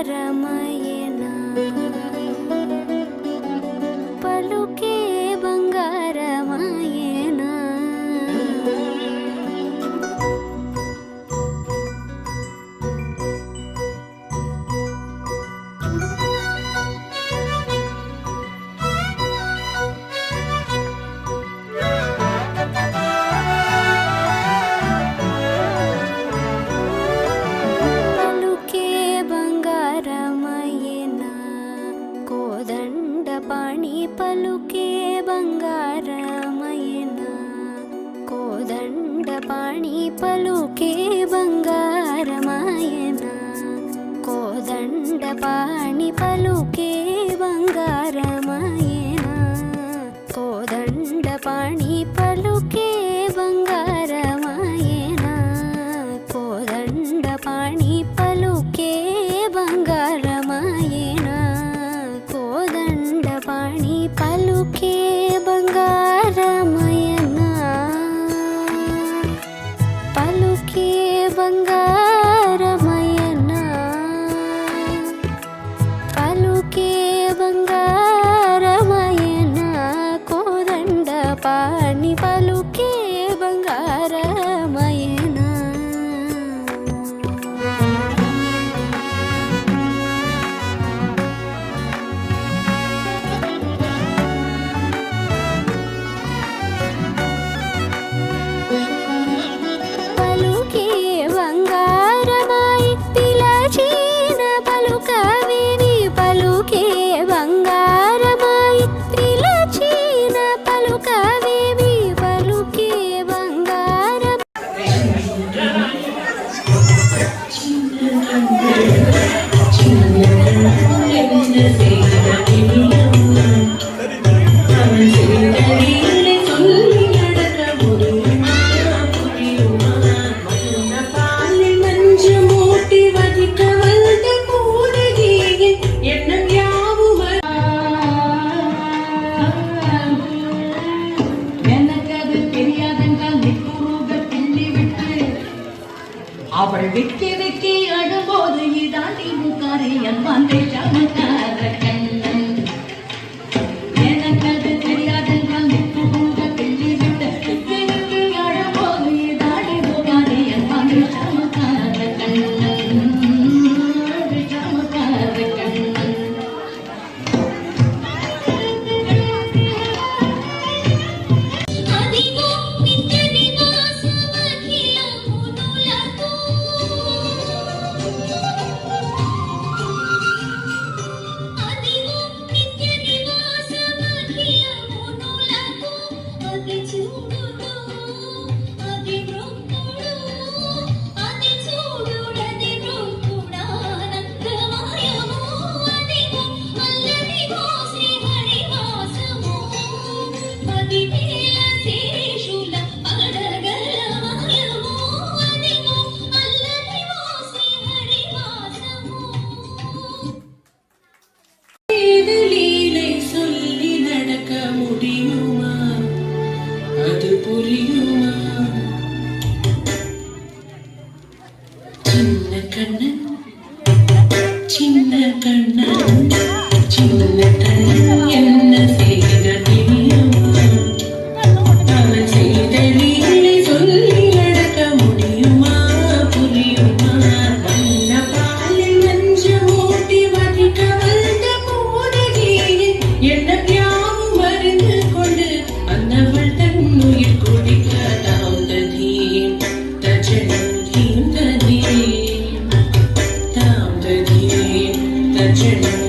బంగారమయనా పలుకే బంగారమయనా పాణి పలుకే బంగారమయనా కోదండ పాణి పలుకే బంగారమయనా కోదండ పాణి పలుకే బంగారమయనా కోదండ పాణి పలుకే బంగారమయనా కోదండ పాణి పలుకే బంగారమయనా పాణి పలుకే బంగారమయనా పలుకే బంగారమయనా పలుకే బంగారమయనా కోదండ పాణి పలుకే బంగారమయనా அவள் விக்கி விக்கி அழும்போது இதாண்டி முக்காரி அன்பான் தேசாமக்கார கண்ணன் எனக்கு அது தெரியாதென்றால் நிற்கு போக பெல்லி விட்டு விக்கி விக்கி அழும்போது இதாண்டி முக்காரி அன்பான் தேசாமக்கார கண்ணன் தேசாமக்கார கண்ணன் சின்ன கண்ணன் சின்ன கண்ணன் என்ன செய்த தெரியுமா அவன் செய்த லீலை சொல்லி நடக்க முடியுமா புரியுமா வண்ண பாலில் நஞ்சு மூட்டி வதிக்க வந்த போதகியில் என்ன யாவும் மருந்து கொண்டு அன்னவள் தன்னுயிர் குடிக்க தாம் ததீம் தஜனம் தீம் ததீம் தாம் ததீம் தஜனம்